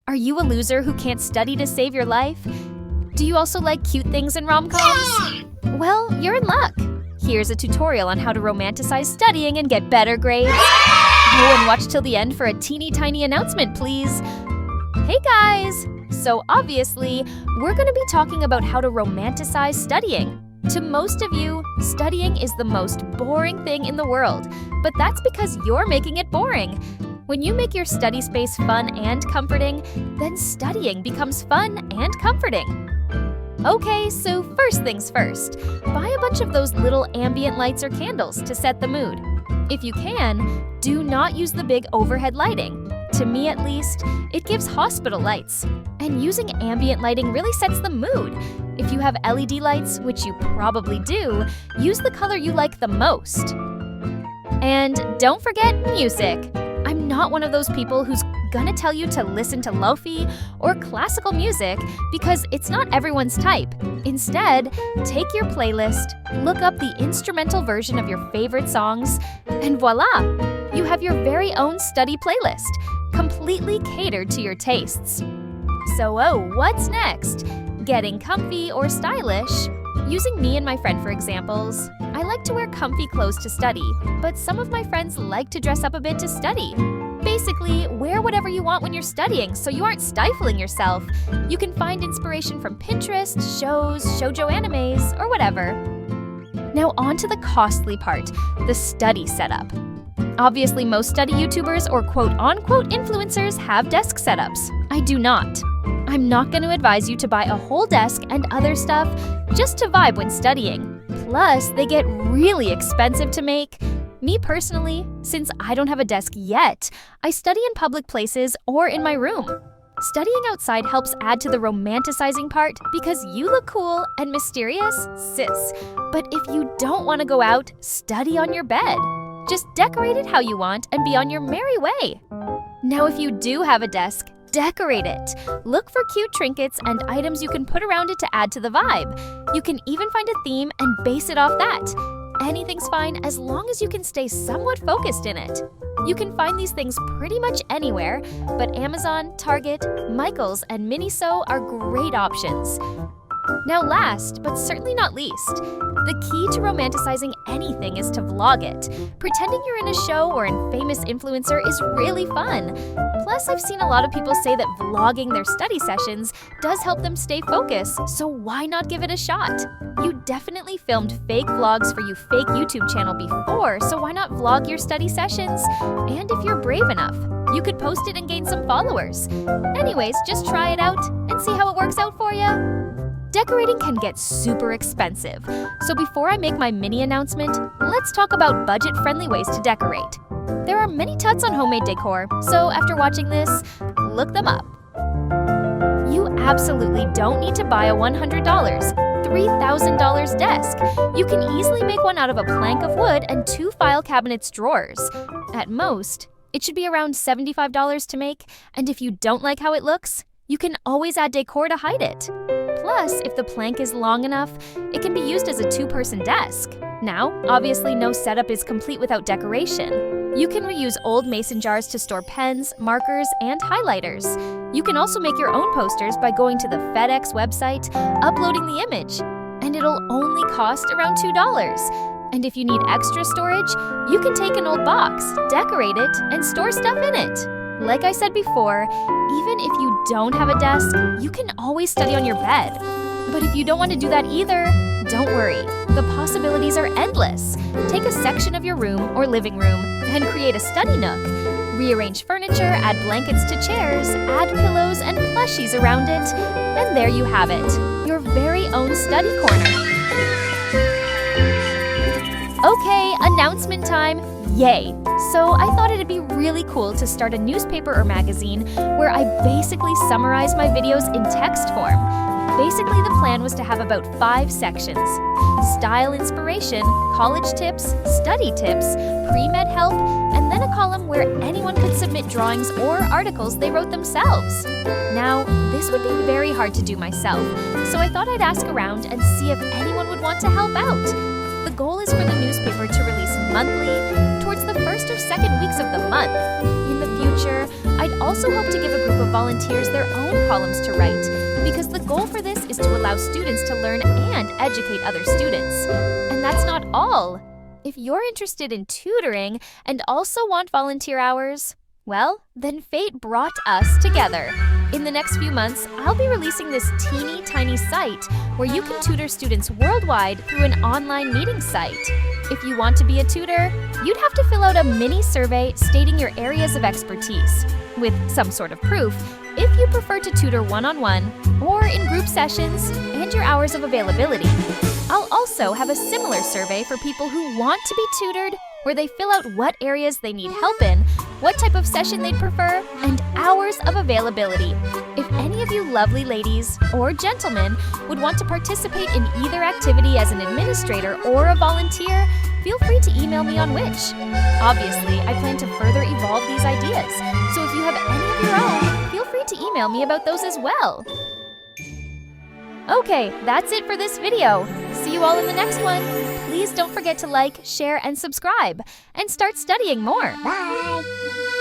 Are you a loser who can't study to save your life? Do you also like cute things in rom-coms? Well, you're in luck. Here's a tutorial on how to romanticize studying and get better grades. Oh, and watch till the end for a teeny tiny announcement, please. Hey guys! So obviously, we're going to be talking about how to romanticize studying. To most of you, studying is the most boring thing in the world, but that's because you're making it boring. When you make your study space fun and comforting, then studying becomes fun and comforting. Okay, so first things first, buy a bunch of those little ambient lights or candles to set the mood. If you can, do not use the big overhead lighting. To me at least, it gives hospital lights. And using ambient lighting really sets the mood. If you have LED lights, which you probably do, use the color you like the most. And don't forget music. I'm not one of those people who's gonna tell you to listen to lofi or classical music because it's not everyone's type. Instead, take your playlist, look up the instrumental version of your favorite songs, and voila! You have your very own study playlist, completely catered to your tastes. So, what's next? Getting comfy or stylish? Using me and my friend for examples, I like to wear comfy clothes to study, but some of my friends like to dress up a bit to study. Basically, wear whatever you want when you're studying so you aren't stifling yourself. You can find inspiration from Pinterest, shows, shoujo animes, or whatever. Now on to the costly part, the study setup. Obviously, most study YouTubers or quote-unquote influencers have desk setups. I do not. I'm not going to advise you to buy a whole desk and other stuff just to vibe when studying. Plus, they get really expensive to make. Me personally, since I don't have a desk yet, I study in public places or in my room. Studying outside helps add to the romanticizing part because you look cool and mysterious, sis. But if you don't want to go out, study on your bed. Just decorate it how you want and be on your merry way. Now, if you do have a desk, decorate it. Look for cute trinkets and items you can put around it to add to the vibe. You can even find a theme and base it off that. Anything's fine as long as you can stay somewhat focused in it. You can find these things pretty much anywhere, but Amazon, Target, Michaels, and Miniso are great options. Now last, but certainly not least, the key to romanticizing anything is to vlog it. Pretending you're in a show or a famous influencer is really fun. Plus, I've seen a lot of people say that vlogging their study sessions does help them stay focused, so why not give it a shot? You definitely filmed fake vlogs for your fake YouTube channel before, so why not vlog your study sessions? And if you're brave enough, you could post it and gain some followers. Anyways, just try it out and see how it works out for you. Decorating can get super expensive, so before I make my mini announcement, let's talk about budget-friendly ways to decorate. There are many tuts on homemade decor, so after watching this, look them up. You absolutely don't need to buy a $100, $3,000 desk. You can easily make one out of a plank of wood and 2 file cabinets drawers. At most, it should be around $75 to make, and if you don't like how it looks, you can always add decor to hide it. Plus, if the plank is long enough, it can be used as a 2-person desk. Now, obviously no setup is complete without decoration. You can reuse old mason jars to store pens, markers, and highlighters. You can also make your own posters by going to the FedEx website, uploading the image, and it'll only cost around $2. And if you need extra storage, you can take an old box, decorate it, and store stuff in it. Like I said before, even if you don't have a desk, you can always study on your bed. But if you don't want to do that either, don't worry. The possibilities are endless. Take a section of your room or living room and create a study nook. Rearrange furniture, add blankets to chairs, add pillows and plushies around it, and there you have it, your very own study corner. Okay, announcement time. Yay! So I thought it'd be really cool to start a newspaper or magazine where I basically summarize my videos in text form. Basically, the plan was to have about 5 sections: style inspiration, college tips, study tips, pre-med help, and then a column where anyone could submit drawings or articles they wrote themselves. Now, this would be very hard to do myself, so I thought I'd ask around and see if anyone would want to help out. The goal is for the newspaper to release monthly, towards the first or second weeks of the month. In the future, future, I'd also hope to give a group of volunteers their own columns to write, because the goal for this is to allow students to learn and educate other students. And that's not all. If you're interested in tutoring and also want volunteer hours, well, then fate brought us together. In the next few months, I'll be releasing this teeny tiny site where you can tutor students worldwide through an online meeting site. If you want to be a tutor, you'd have to fill out a mini survey stating your areas of expertise, with some sort of proof, if you prefer to tutor one-on-one or in group sessions, and your hours of availability. I'll also have a similar survey for people who want to be tutored, where they fill out what areas they need help in, what type of session they'd prefer, and hours of availability. If any of you lovely ladies or gentlemen would want to participate in either activity as an administrator or a volunteer, feel free to email me on which. Obviously, I plan to further evolve these ideas, so if you have any of your own, feel free to email me about those as well. Okay, that's it for this video. See you all in the next one. Please don't forget to like, share, and subscribe, and start studying more. Bye!